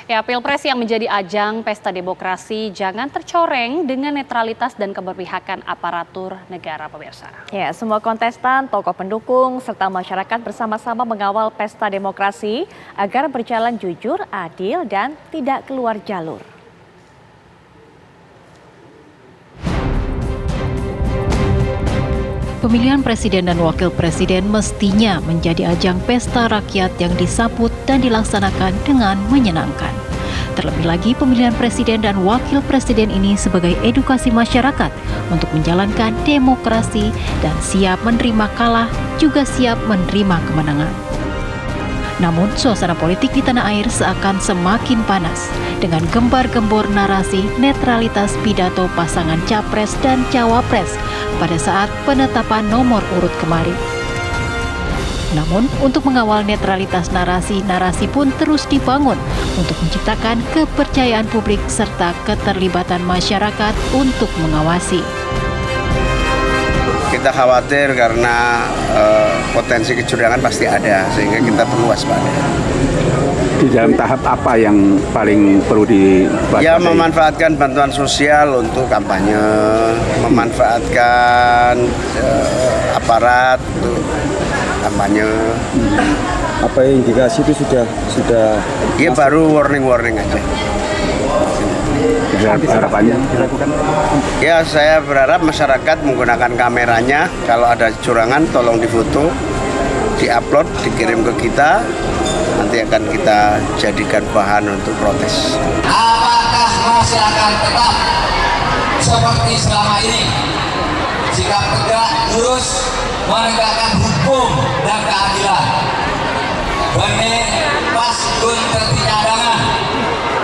Ya, Pilpres yang menjadi ajang pesta demokrasi jangan tercoreng dengan netralitas dan keberpihakan aparatur negara, pemirsa. Ya, semua kontestan, tokoh pendukung, serta masyarakat bersama-sama mengawal pesta demokrasi agar berjalan jujur, adil, dan tidak keluar jalur. Pemilihan presiden dan wakil presiden mestinya menjadi ajang pesta rakyat yang disambut dan dilaksanakan dengan menyenangkan. Terlebih lagi pemilihan presiden dan wakil presiden ini sebagai edukasi masyarakat untuk menjalankan demokrasi dan siap menerima kalah juga siap menerima kemenangan. Namun suasana politik di tanah air seakan semakin panas dengan gembar-gembor narasi netralitas pidato pasangan capres dan cawapres pada saat penetapan nomor urut kemarin. Namun untuk mengawal netralitas narasi pun terus dibangun untuk menciptakan kepercayaan publik serta keterlibatan masyarakat untuk mengawasi. Kita khawatir karena potensi kecurangan pasti ada, sehingga kita perlu waspada. Di dalam tahap apa yang paling perlu diwaspadai? Ya, memanfaatkan bantuan sosial untuk kampanye, memanfaatkan aparat untuk kampanye. Apa yang indikasi itu sudah? Ya baru warning aja. Harapannya dilakukan? Ya, saya berharap masyarakat menggunakan kameranya. Kalau ada curangan tolong difoto, diupload, dikirim ke kita. Nanti akan kita jadikan bahan untuk protes. Apakah masyarakat tetap seperti selama ini? Jika tegak lurus menegakkan hukum dan keadilan. Benih pas gun tertindakan,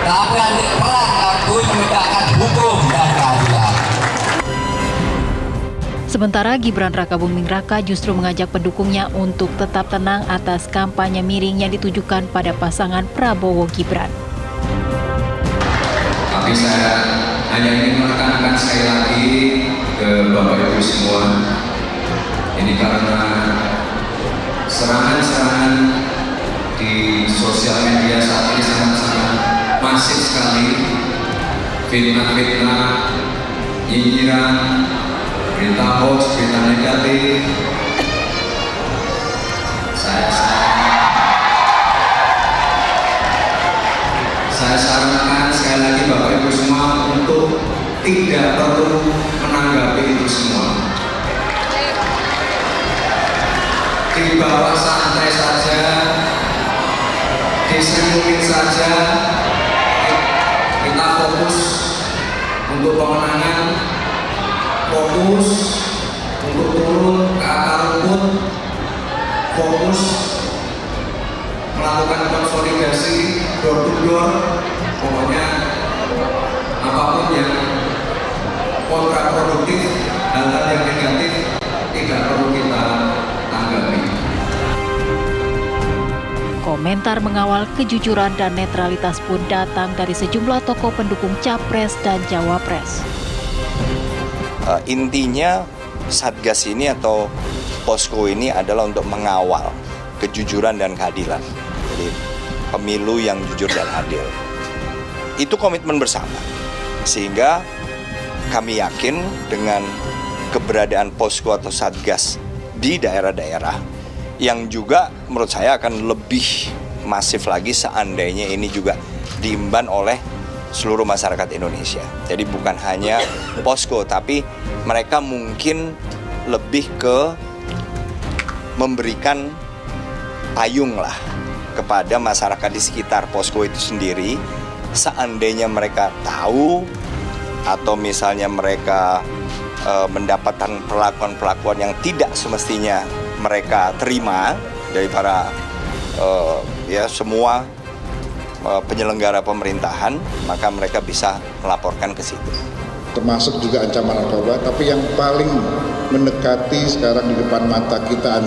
tapi adik perang aku menegakkan hukum dan keadilan. Sementara Gibran Rakabuming Raka justru mengajak pendukungnya untuk tetap tenang atas kampanye miring yang ditujukan pada pasangan Prabowo Gibran. Tapi saya hanya ingin menekankan sekali lagi ke Bapak Ibu semua, ini karena serangan-serangan di sosial media saat ini sangat-sangat masif sekali, fitnah-fitnah, nyinyiran, berita hoax, berita negatif. Saya sarankan sekali lagi Bapak Ibu semua untuk tidak perlu menanggapi itu semua. Dibawa santai saja, disenyumin saja. Kita fokus untuk pemenangan, fokus untuk turun ke akar rumput, fokus melakukan konsolidasi door to door. Pokoknya apapun yang kontraproduktif, hal-hal yang negatif tidak perlu kita tanggapi. Komentar mengawal kejujuran dan netralitas pun datang dari sejumlah tokoh pendukung capres dan cawapres. Intinya Satgas ini atau posko ini adalah untuk mengawal kejujuran dan keadilan. Jadi pemilu yang jujur dan adil. Itu komitmen bersama. Sehingga kami yakin dengan keberadaan posko atau Satgas di daerah-daerah yang juga menurut saya akan lebih masif lagi seandainya ini juga diemban oleh seluruh masyarakat Indonesia. Jadi bukan hanya posko, tapi mereka mungkin lebih ke memberikan payung lah kepada masyarakat di sekitar posko itu sendiri. Seandainya mereka tahu atau misalnya mereka mendapatkan perlakuan-perlakuan yang tidak semestinya mereka terima dari para semua penyelenggara pemerintahan, maka mereka bisa melaporkan ke situ. Termasuk juga ancaman narkoba, tapi yang paling mendekati sekarang di depan mata kita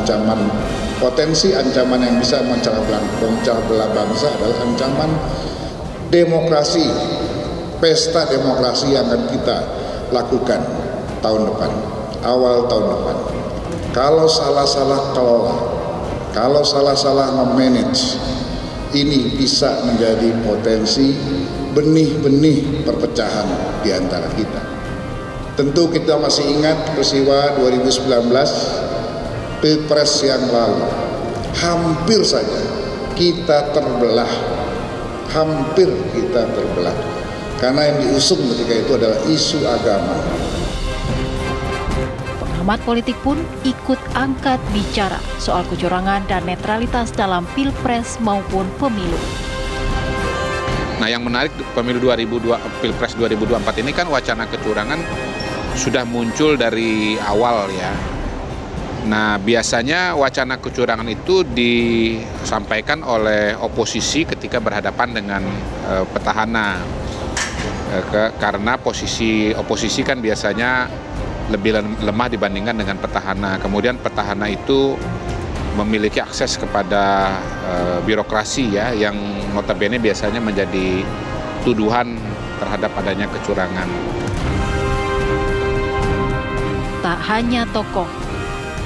potensi ancaman yang bisa memecah belah bangsa adalah ancaman demokrasi, pesta demokrasi yang akan kita lakukan tahun depan, awal tahun depan. Kalau salah-salah kelola, kalau salah-salah memanage, ini bisa menjadi potensi benih-benih perpecahan di antara kita. Tentu kita masih ingat peristiwa 2019 Pilpres yang lalu. Hampir saja kita terbelah. Hampir kita terbelah. Karena yang diusung ketika itu adalah isu agama. Pengamat politik pun ikut angkat bicara soal kecurangan dan netralitas dalam Pilpres maupun pemilu. Nah, yang menarik Pilpres 2024 ini kan wacana kecurangan sudah muncul dari awal ya. Nah, biasanya wacana kecurangan itu disampaikan oleh oposisi ketika berhadapan dengan petahana. Karena posisi oposisi kan biasanya lebih lemah dibandingkan dengan petahana. Kemudian petahana itu memiliki akses kepada birokrasi ya, yang notabene biasanya menjadi tuduhan terhadap adanya kecurangan. Tak hanya tokoh,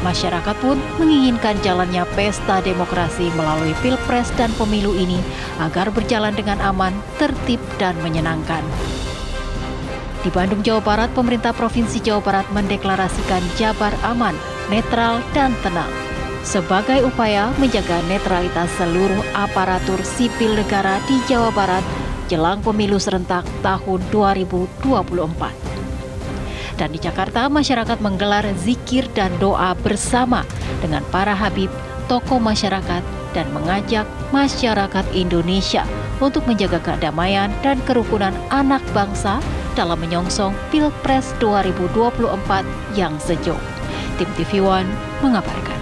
masyarakat pun menginginkan jalannya pesta demokrasi melalui Pilpres dan pemilu ini agar berjalan dengan aman, tertib, dan menyenangkan. Di Bandung, Jawa Barat, pemerintah Provinsi Jawa Barat mendeklarasikan Jabar aman, netral, dan tenang sebagai upaya menjaga netralitas seluruh aparatur sipil negara di Jawa Barat jelang pemilu serentak tahun 2024. Dan di Jakarta, masyarakat menggelar zikir dan doa bersama dengan para habib, tokoh masyarakat, dan mengajak masyarakat Indonesia untuk menjaga kedamaian dan kerukunan anak bangsa dalam menyongsong Pilpres 2024 yang sejuk. Tim TV One mengabarkan.